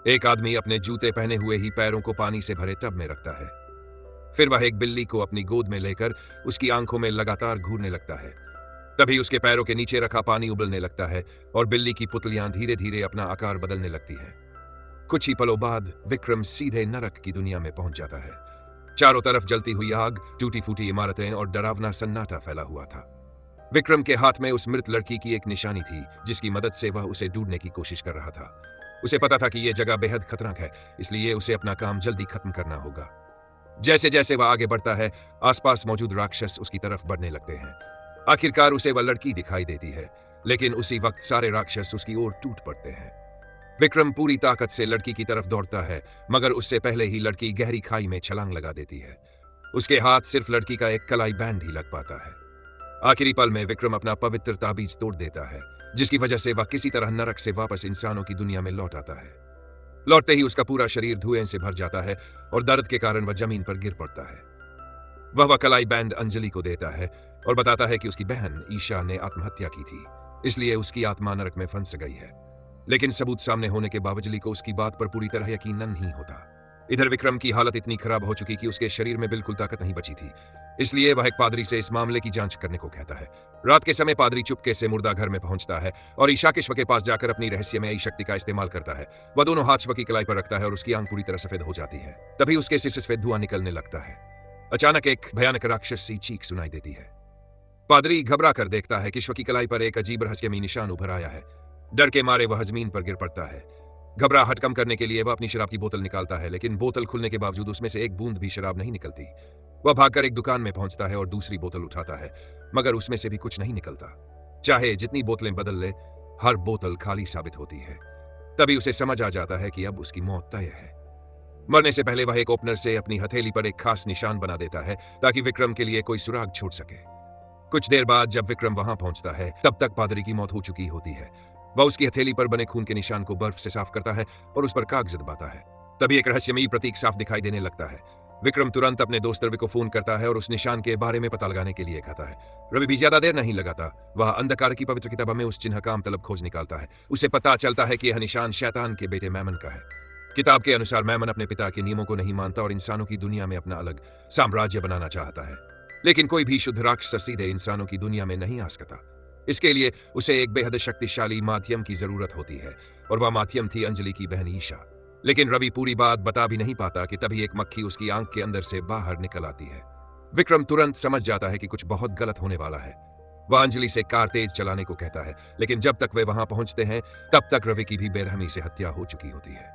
एक आदमी अपने जूते पहने हुए ही पैरों को पानी से भरे टब में रखता है। फिर वह एक बिल्ली को अपनी गोद में लेकर उसकी आंखों में लगातार घूरने लगता है। तभी उसके पैरों के नीचे रखा पानी उबलने लगता है और बिल्ली की पुतलियां धीरे धीरे अपना आकार बदलने लगती हैं। कुछ ही पलों बाद विक्रम सीधे नरक की दुनिया में पहुंच जाता है। चारों तरफ जलती हुई आग, टूटी फूटी इमारतें और डरावना सन्नाटा फैला हुआ था। विक्रम के हाथ में उस मृत लड़की की एक निशानी थी, जिसकी मदद से वह उसे ढूंढने की कोशिश कर रहा था। उसे पता था कि यह जगह बेहद खतरनाक है, इसलिए उसे अपना काम जल्दी खत्म करना होगा। जैसे जैसे वह आगे बढ़ता है, आसपास मौजूद राक्षस उसकी तरफ बढ़ने लगते हैं। आखिरकार उसे वह लड़की दिखाई देती है, लेकिन उसी वक्त सारे राक्षस उसकी ओर टूट पड़ते हैं। विक्रम पूरी ताकत से लड़की की तरफ दौड़ता है, मगर उससे पहले ही लड़की गहरी खाई में छलांग लगा देती है। उसके हाथ सिर्फ लड़की का एक कलाई बैंड ही लग पाता है। आखिरी पल में विक्रम अपना पवित्र ताबीज तोड़ देता है, जिसकी वजह से वह किसी तरह नरक से वापस इंसानों की दुनिया में लौट आता है। लौटते ही उसका पूरा शरीर धुएं से भर जाता है और दर्द के कारण वह जमीन पर गिर पड़ता है। वह कलाई बैंड अंजलि को देता है और बताता है कि उसकी बहन ईशा ने आत्महत्या की थी, इसलिए उसकी आत्मा नरक में फंस गई है। लेकिन सबूत सामने होने के बावजूद को उसकी बात पर पूरी तरह यकीन नहीं होता। इधर विक्रम की हालत इतनी खराब हो चुकी कि उसके शरीर में बिल्कुल ताकत नहीं बची थी, इसलिए वह एक पादरी से इस मामले की जांच करने को कहता है। रात के समय पादरी चुपके से मुर्दा घर में पहुंचता है और ईशा के शव के पास जाकर अपनी रहस्यमयी शक्ति का इस्तेमाल करता है। वह दोनों हाथ शव की कलाई पर रखता है और उसकी आंख पूरी तरह सफेद हो जाती है। तभी उसके सिर से सफेद धुआं निकलने लगता है। अचानक एक भयानक राक्षसी चीख सुनाई देती है। पादरी घबरा कर देखता है कि शव की कलाई पर एक अजीब रहस्यमयी निशान उभर आया है। डर के मारे वह जमीन पर गिर पड़ता है। घबराहट कम करने के लिए वह अपनी शराब की बोतल निकालता है, लेकिन बोतल खुलने के बावजूद उसमें से एक बूंद भी शराब नहीं निकलती। वह भागकर एक दुकान में पहुंचता है और दूसरी बोतल उठाता है, मगर उसमें से भी कुछ नहीं निकलता। चाहे जितनी बोतलें बदल ले, हर बोतल खाली साबित होती है। तभी उसे समझ आ जाता है कि अब उसकी मौत तय है। मरने से पहले वह एक ओपनर से अपनी हथेली पर एक खास निशान बना देता है, ताकि विक्रम के लिए कोई सुराग छोड़ सके। कुछ देर बाद जब विक्रम वहां पहुंचता है, तब तक पादरी की मौत हो चुकी होती है। वह उसकी हथेली पर बने खून के निशान को बर्फ से साफ करता है और उस पर कागज दबाता है। तभी एक रहस्यमयी प्रतीक साफ दिखाई देने लगता है। विक्रम तुरंत अपने दोस्त रवि को फोन करता है और उस निशान के बारे में पता लगाने के लिए कहता है। रवि भी ज्यादा देर नहीं लगाता। वह अंधकार की पवित्र किताब में उस चिन्ह का तलब खोज निकालता है। उसे पता चलता है कि यह निशान शैतान के बेटे मैमन का है। किताब के अनुसार मैमन अपने पिता के नियमों को नहीं मानता और इंसानों की दुनिया में अपना अलग साम्राज्य बनाना चाहता है। लेकिन कोई भी शुद्ध राक्षस सीधे इंसानों की दुनिया में नहीं आ सकता। इसके लिए उसे एक बेहद शक्तिशाली माध्यम की जरूरत होती है, और वह माध्यम थी अंजलि की बहन ईशा। लेकिन रवि पूरी बात बता भी नहीं पाता कि तभी एक मक्खी उसकी आंख के अंदर से बाहर निकल आती है। विक्रम तुरंत समझ जाता है कि कुछ बहुत गलत होने वाला है। वह अंजलि से कार तेज चलाने को कहता है, लेकिन जब तक वे वहां पहुंचते हैं, तब तक रवि की भी बेरहमी से हत्या हो चुकी होती है।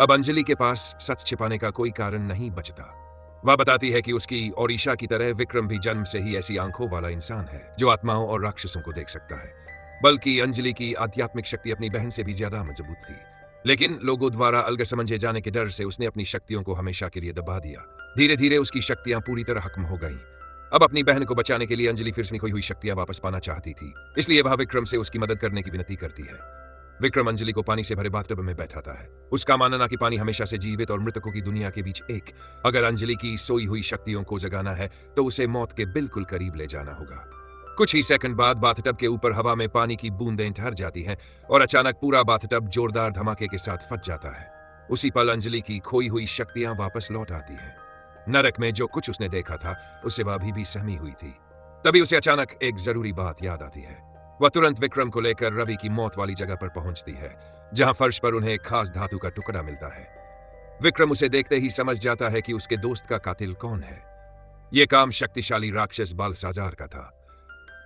अब अंजलि के पास सच छिपाने का कोई कारण नहीं बचता। वह बताती है कि उसकी और ईशा की तरह विक्रम भी जन्म से ही ऐसी आंखों वाला इंसान है, जो आत्माओं और राक्षसों को देख सकता है। बल्कि अंजलि की आध्यात्मिक शक्ति अपनी बहन से भी ज्यादा मजबूत थी, लेकिन लोगों द्वारा अलग समझे जाने के डर से उसने अपनी शक्तियों को हमेशा के लिए दबा दिया। धीरे धीरे उसकी शक्तियां पूरी तरह खत्म हो गईं। अब अपनी बहन को बचाने के लिए अंजलि फिर से खोई हुई शक्तियां वापस पाना चाहती थी, इसलिए वह विक्रम से उसकी मदद करने की विनती करती है। विक्रम अंजलि को पानी से भरे बाथटब में बैठाता है। उसका मानना कि पानी हमेशा से जीवित और मृतकों की दुनिया के बीच एक, अगर अंजलि की सोई हुई शक्तियों को जगाना है तो उसे मौत के बिल्कुल करीब ले जाना होगा। कुछ ही सेकंड बाद बाथटब के ऊपर हवा में पानी की बूंदें ठहर जाती हैं और अचानक पूरा बाथटब जोरदार धमाके के साथ फट जाता है। उसी पल अंजलि की खोई हुई शक्तियां वापस लौट आती हैं। नरक में जो कुछ उसने देखा था, उससे वह अभी भी सहमी हुई थी। तभी उसे अचानक एक जरूरी बात याद आती है। वह तुरंत विक्रम को लेकर रवि की मौत वाली जगह पर पहुंचती है, जहां फर्श पर उन्हें एक खास धातु का टुकड़ा मिलता है। विक्रम उसे देखते ही समझ जाता है कि उसके दोस्त का कातिल कौन है। यह काम शक्तिशाली राक्षस बालसाजार का था।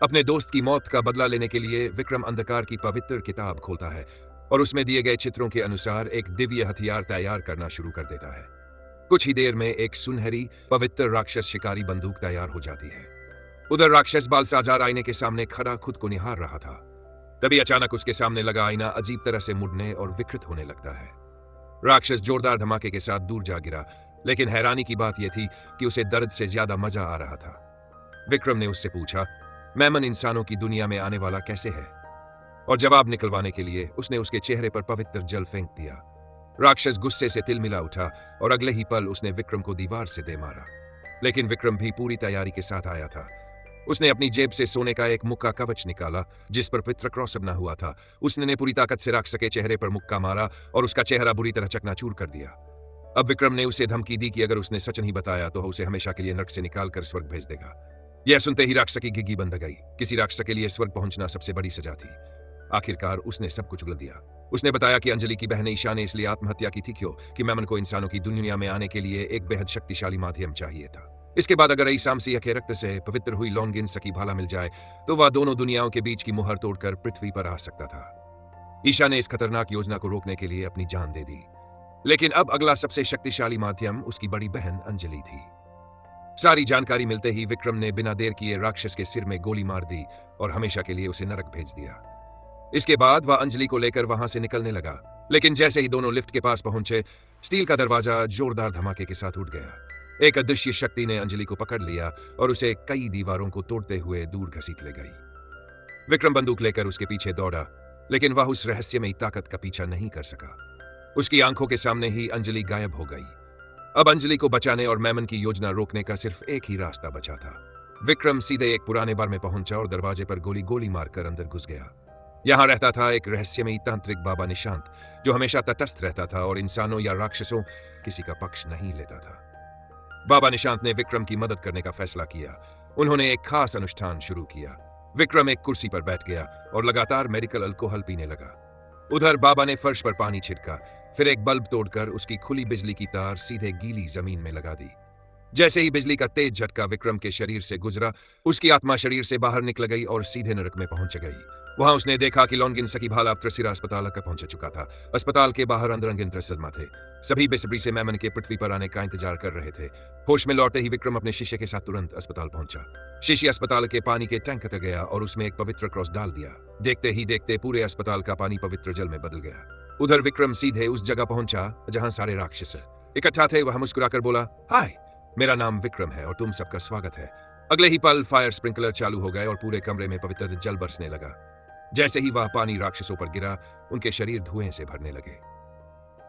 अपने दोस्त की मौत का बदला लेने के लिए विक्रम अंधकार की पवित्र किताब खोलता है और उसमें दिए गए चित्रों के अनुसार एक दिव्य हथियार तैयार करना शुरू कर देता है। कुछ ही देर में एक सुनहरी पवित्र राक्षस शिकारी बंदूक तैयार हो जाती है। उधर राक्षस बालसाजार आईने के सामने खड़ा खुद को निहार रहा था। तभी अचानक उसके सामने लगा आईना अजीब तरह से मुड़ने और विकृत होने लगता है। राक्षस जोरदार धमाके के साथ दूर जा गिरा, लेकिन हैरानी की बात यह थी कि उसे दर्द से ज्यादा मजा आ रहा था। विक्रम ने उससे पूछा, मैमन इंसानों की दुनिया में आने वाला कैसे है? और जवाब निकलवाने के लिए उसने उसके चेहरे पर पवित्र जल फेंक दिया। राक्षस गुस्से से तिलमिला उठा और अगले ही पल उसने विक्रम को दीवार से दे मारा। लेकिन विक्रम भी पूरी तैयारी के साथ आया था। उसने अपनी जेब से सोने का एक मुक्का कवच निकाला जिस पर पवित्र क्रॉस बना हुआ था। उसने पूरी ताकत से राक्षस के चेहरे पर मुक्का मारा और उसका चेहरा बुरी तरह चकनाचूर कर दिया। अब विक्रम ने उसे धमकी दी कि अगर उसने सच नहीं बताया तो उसे हमेशा के लिए नरक से निकालकर स्वर्ग भेज देगा। यह सुनते ही राक्षस की घिघी बंद गई। किसी राक्षस के लिए स्वर्ग पहुंचना सबसे बड़ी सजा थी। आखिरकार उसने सब कुछ उगल दिया। उसने बताया कि अंजलि की बहन ईशा ने इसलिए आत्महत्या की थी क्यों कि मैमन को इंसानों की दुनिया में आने के लिए एक बेहद शक्तिशाली माध्यम चाहिए था। इसके बाद अगर ईसामसीह के रक्त से पवित्र हुई लॉन्गिन सकी भाला मिल जाए तो वह दोनों दुनियाओं के बीच की मुहर तोड़कर पृथ्वी पर आ सकता था। ईशा ने इस खतरनाक योजना को रोकने के लिए अपनी जान दे दी, लेकिन अब अगला सबसे शक्तिशाली माध्यम उसकी बड़ी बहन अंजलि थी। सारी जानकारी मिलते ही विक्रम ने बिना देर किए राक्षस के सिर में गोली मार दी और हमेशा के लिए उसे नरक भेज दिया। इसके बाद वह अंजलि को लेकर वहां से निकलने लगा, लेकिन जैसे ही दोनों लिफ्ट के पास पहुंचे, स्टील का दरवाजा जोरदार धमाके के साथ उठ गया। एक अदृश्य शक्ति ने अंजलि को पकड़ लिया और उसे कई दीवारों को तोड़ते हुए दूर घसीट ले गई। विक्रम बंदूक लेकर उसके पीछे दौड़ा, लेकिन वह उस रहस्यमयी ताकत का पीछा नहीं कर सका। उसकी आंखों के सामने ही अंजलि गायब हो गई। अब अंजलि को बचाने और मैमन की योजना रोकने का सिर्फ एक ही रास्ता बचा था। विक्रम सीधे एक पुराने बार में पहुंचा और दरवाजे पर गोली गोली मारकर अंदर घुस गया। यहां रहता था एक रहस्यमयी तांत्रिक बाबा निशांत, जो हमेशा तटस्थ रहता था और इंसानों या राक्षसों किसी का पक्ष नहीं लेता था। बाबा निशांत ने विक्रम की मदद करने का फैसला किया। उन्होंने एक खास अनुष्ठान शुरू किया। विक्रम एक कुर्सी पर बैठ गया और लगातार मेडिकल अल्कोहल पीने लगा। उधर बाबा ने फर्श पर पानी छिड़का, फिर एक बल्ब तोड़कर उसकी खुली बिजली की तार सीधे गीली जमीन में लगा दी। जैसे ही बिजली का तेज झटका विक्रम के शरीर से गुजरा, उसकी आत्मा शरीर से बाहर निकल गई और सीधे नरक में पहुंच गई। वहां उसने देखा कि लॉन्गिन सकी भाला अब त्रिसिरा अस्पताल तक पहुंच चुका था। अस्पताल के बाहर अंदर सदमा थे। सभी बेसब्री से मैमन के पृथ्वी पर आने का इंतजार कर रहे थे। होश में लौटते ही विक्रम अपने शिष्य के साथ तुरंत अस्पताल पहुंचा। शिष्य अस्पताल के पानी के टैंक तक गया और उसमें एक पवित्र क्रॉस डाल दिया। देखते ही देखते पूरे अस्पताल का पानी पवित्र जल में बदल गया। उधर विक्रम सीधे उस जगह पहुंचा जहां सारे राक्षस इकट्ठा थे। वह मुस्कुराकर बोला, हाय, मेरा नाम विक्रम है और तुम सबका स्वागत है। अगले ही पल फायर स्प्रिंकलर चालू हो गए और पूरे कमरे में पवित्र जल बरसने लगा। जैसे ही वह पानी राक्षसों पर गिरा, उनके शरीर धुएं से भरने लगे।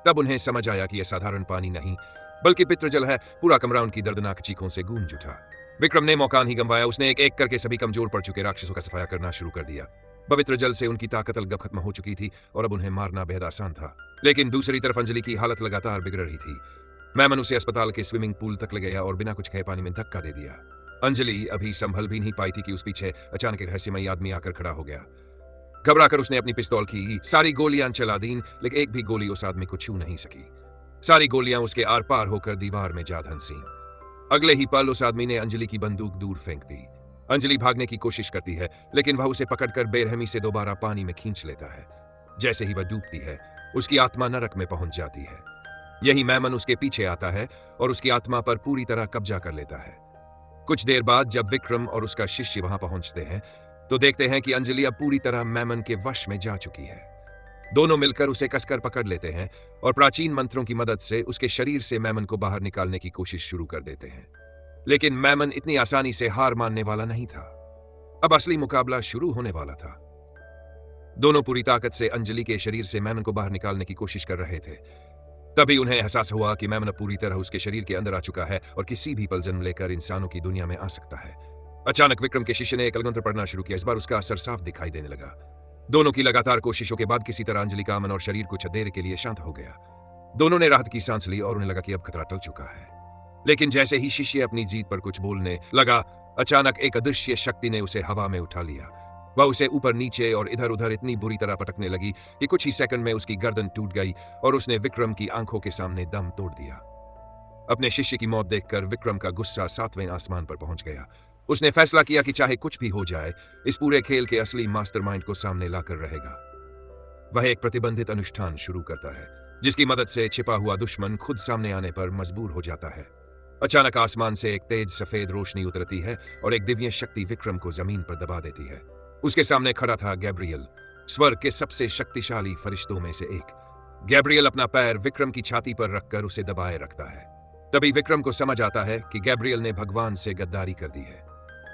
तब उन्हें समझ आया कि यह साधारण पानी नहीं बल्कि पितृ जल है। पूरा कमरा उनकी दर्दनाक चीखों से गूंज उठा। विक्रम ने मौका नहीं गंवाया। उसने एक एक करके सभी कमजोर पड़ चुके राक्षसों का सफाया करना शुरू कर दिया। पवित्र जल से उनकी ताकत अलगब खत्म हो चुकी थी और अब उन्हें मारना बेहद आसान था। लेकिन दूसरी तरफ अंजलि की हालत लगातार बिगड़ रही थी। मैमन उसे अस्पताल के स्विमिंग पूल तक ले गया और बिना कुछ कहे पानी में धक्का दे दिया। अंजलि अभी संभल भी नहीं पाई थी कि उस पीछे अचानक एक रहस्यमयी आदमी आकर खड़ा हो गया। घबराकर उसने अपनी पिस्तौल की सारी गोलियां चला दी, लेकिन एक भी गोली उस आदमी को छू नहीं सकी। सारी गोलियां उसके आर पार होकर दीवार में जा धंसी। अगले ही पल उस आदमी ने अंजलि की बंदूक दूर फेंक दी। अंजलि भागने की कोशिश करती है, लेकिन वह उसे पकड़कर बेरहमी से दोबारा पानी में खींच लेता है। जैसे ही वह डूबती है, उसकी आत्मा नरक में पहुंच जाती है। यही मैमन उसके पीछे आता है और उसकी आत्मा पर पूरी तरह कब्जा कर लेता है। कुछ देर बाद जब विक्रम और उसका शिष्य वहां पहुंचते हैं तो देखते हैं कि अंजलि अब पूरी तरह मैमन के वश में जा चुकी है। दोनों मिलकर उसे कसकर पकड़ लेते हैं और प्राचीन मंत्रों की मदद से उसके शरीर से मैमन को बाहर निकालने की कोशिश शुरू कर देते हैं। लेकिन मैमन इतनी आसानी से हार मानने वाला नहीं था। अब असली मुकाबला शुरू होने वाला था। दोनों पूरी ताकत से अंजलि के शरीर से मैमन को बाहर निकालने की कोशिश कर रहे थे। तभी उन्हें एहसास हुआ कि मैमन पूरी तरह उसके शरीर के अंदर आ चुका है और किसी भी पल जन्म लेकर इंसानों की दुनिया में आ सकता है। अचानक विक्रम के शिष्य ने एक अलगंत्र पढ़ना शुरू किया। इस बार उसका असर साफ दिखाई देने लगा। दोनों की लगातार कोशिशों के बाद किसी तरह अंजलि का मन और शरीर कुछ देर के लिए शांत हो गया। दोनों ने राहत की सांस ली और उन्हें लगा कि अब खतरा टल चुका है। लेकिन जैसे ही शिष्य अपनी जीत पर कुछ बोलने लगा, अचानक एक अदृश्य शक्ति ने उसे हवा में उठा लिया। वह उसे ऊपर नीचे और इधर उधर इतनी बुरी तरह पटकने लगी कि कुछ ही सेकंड में उसकी गर्दन टूट गई और उसने विक्रम की आंखों के सामने दम तोड़ दिया। अपने शिष्य की मौत देखकर विक्रम का गुस्सा 7वें आसमान पर पहुंच गया। उसने फैसला किया कि चाहे कुछ भी हो जाए, इस पूरे खेल के असली मास्टरमाइंड को सामने लाकर रहेगा। वह एक प्रतिबंधित अनुष्ठान शुरू करता है जिसकी मदद से छिपा हुआ दुश्मन खुद सामने आने पर मजबूर हो जाता है। अचानक आसमान से एक तेज सफेद रोशनी उतरती है और एक दिव्य शक्ति विक्रम को जमीन पर दबा देती है। उसके सामने खड़ा था गैब्रियल, स्वर्ग के सबसे शक्तिशाली फरिश्तों में से एक। गैब्रियल अपना पैर विक्रम की छाती पर रखकर उसे दबाए रखता है। तभी विक्रम को समझ आता है कि गैब्रियल ने भगवान से गद्दारी कर दी है।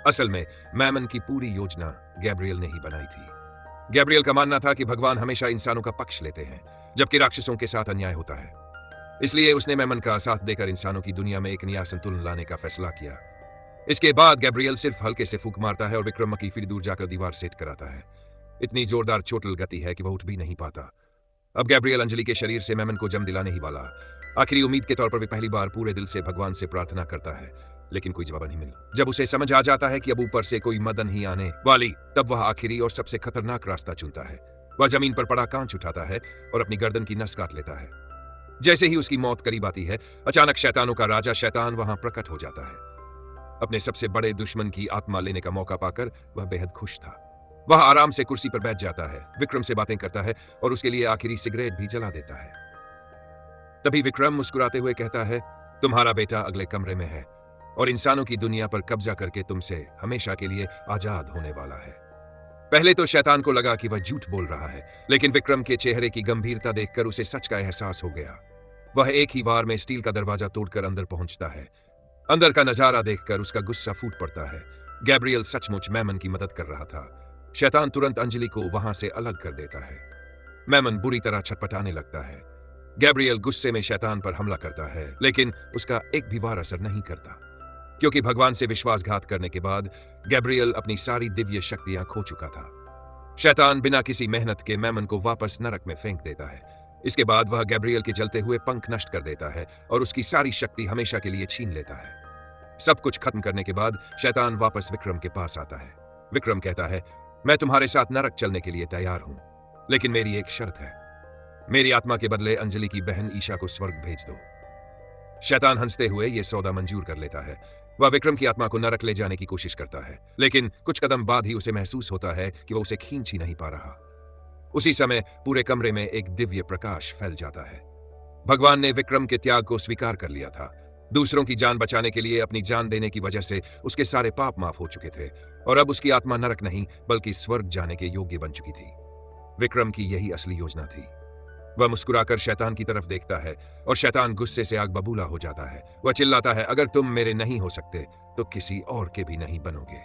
असल में मैमन की पूरी योजना गैब्रियल ने ही बनाई थी। गैब्रियल का मानना था कि भगवान हमेशा इंसानों का पक्ष लेते हैं जबकि राक्षसों के साथ अन्याय होता है। इसलिए उसने मैमन का साथ देकर इंसानों की दुनिया में एक नया संतुलन लाने का फैसला किया। इसके बाद गैब्रियल सिर्फ हल्के से फूंक मारता है और विक्रम मकी फिर दूर जाकर दीवार सेट कराता है। इतनी जोरदार चोट लगती है कि वह उठ भी नहीं पाता। अब गैब्रियल अंजलि के शरीर से मेमन को जम दिलाने ही वाला। आखिरी उम्मीद के तौर पर वे पहली बार पूरे दिल से भगवान से प्रार्थना करता है, लेकिन कोई जवाब नहीं मिला। जब उसे समझ आ जाता है कि अब ऊपर से कोई मदद नहीं आने वाली, तब वह आखिरी और सबसे खतरनाक रास्ता चुनता है। वह जमीन पर पड़ा कांच उठाता है और अपनी गर्दन की नस काट लेता है। जैसे ही उसकी मौत करीब आती है, अचानक शैतानों का राजा शैतान वहां प्रकट हो जाता है। अपने सबसे बड़े दुश्मन की आत्मा लेने का मौका पाकर वह बेहद खुश था। वह आराम से कुर्सी पर बैठ जाता है, विक्रम से बातें करता है और उसके लिए आखिरी सिगरेट भी जला देता है। तभी विक्रम मुस्कुराते हुए कहता है, तुम्हारा बेटा अगले कमरे में है और इंसानों की दुनिया पर कब्जा करके तुमसे हमेशा के लिए आजाद होने वाला है। पहले तो शैतान को लगा कि वह झूठ बोल रहा है, लेकिन विक्रम के चेहरे की गंभीरता देखकर उसे सच का एहसास हो गया। वह एक ही बार में स्टील का दरवाजा तोड़कर अंदर पहुंचता है। अंदर का नजारा देखकर उसका गुस्सा फूट पड़ता है। गैब्रियल सचमुच मेमन की मदद कर रहा था। शैतान तुरंत अंजलि को वहां से अलग कर देता है। मेमन बुरी तरह छटपटाने लगता है। गैब्रियल गुस्से में शैतान पर हमला करता है, लेकिन उसका एक भी वार असर नहीं करता, क्योंकि भगवान से विश्वासघात करने के बाद गैब्रियल अपनी सारी दिव्य शक्तियां खो चुका था। शैतान बिना किसी मेहनत के मेमन को वापस नरक में फेंक देता है। इसके बाद वह गैब्रियल के जलते हुए पंख नष्ट कर देता है और उसकी सारी शक्ति हमेशा के लिए छीन लेता है। सब कुछ खत्म करने के बाद शैतान वापस विक्रम के पास आता है। विक्रम कहता है, मैं तुम्हारे साथ नरक चलने के लिए तैयार हूं, लेकिन मेरी एक शर्त है। मेरी आत्मा के बदले अंजलि की बहन ईशा को स्वर्ग भेज दो। शैतान हंसते हुए यह सौदा मंजूर कर लेता है। वह विक्रम की आत्मा को नरक ले जाने की कोशिश करता है, लेकिन कुछ कदम बाद ही उसे महसूस होता है कि वह उसे खींच ही नहीं पा रहा। उसी समय पूरे कमरे में एक दिव्य प्रकाश फैल जाता है। भगवान ने विक्रम के त्याग को स्वीकार कर लिया था। दूसरों की जान बचाने के लिए अपनी जान देने की वजह से उसके सारे पाप माफ हो चुके थे और अब उसकी आत्मा नरक नहीं बल्कि स्वर्ग जाने के योग्य बन चुकी थी। विक्रम की यही असली योजना थी। वह मुस्कुराकर शैतान की तरफ देखता है और शैतान गुस्से से आग बबूला हो जाता है। वह चिल्लाता है, अगर तुम मेरे नहीं हो सकते तो किसी और के भी नहीं बनोगे।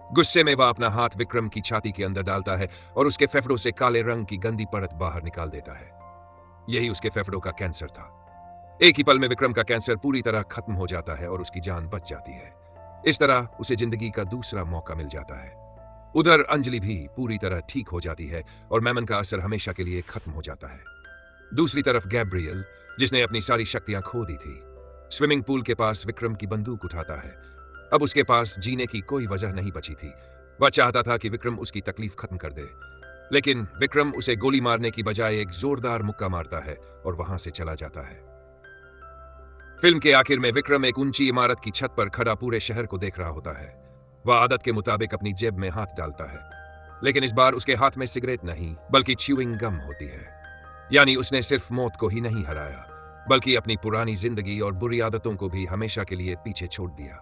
गुस्से में वह अपना हाथ विक्रम की छाती के अंदर डालता है और उसके फेफड़ों से काले रंग की गंदी परत बाहर निकाल देता है। यही उसके फेफड़ों का कैंसर था। एक ही पल में विक्रम का कैंसर पूरी तरह खत्म हो जाता है और उसकी जान बच जाती है। इस तरह उसे जिंदगी का दूसरा मौका मिल जाता है। उधर अंजलि भी पूरी तरह ठीक हो जाती है और मेमन का असर हमेशा के लिए खत्म हो जाता है। दूसरी तरफ गैब्रियल, जिसने अपनी सारी शक्तियां खो दी थी, स्विमिंग पूल के पास विक्रम की बंदूक उठाता है। अब उसके पास जीने की कोई वजह नहीं बची थी। वह चाहता था कि विक्रम उसकी तकलीफ खत्म कर दे, लेकिन विक्रम उसे गोली मारने की बजाय एक जोरदार मुक्का मारता है और वहां से चला जाता है। फिल्म के आखिर में विक्रम एक ऊंची इमारत की छत पर खड़ा पूरे शहर को देख रहा होता है। वह आदत के मुताबिक अपनी जेब में हाथ डालता है, लेकिन इस बार उसके हाथ में सिगरेट नहीं बल्कि च्यूइंग गम होती है। यानी उसने सिर्फ मौत को ही नहीं हराया, बल्कि अपनी पुरानी जिंदगी और बुरी आदतों को भी हमेशा के लिए पीछे छोड़ दिया।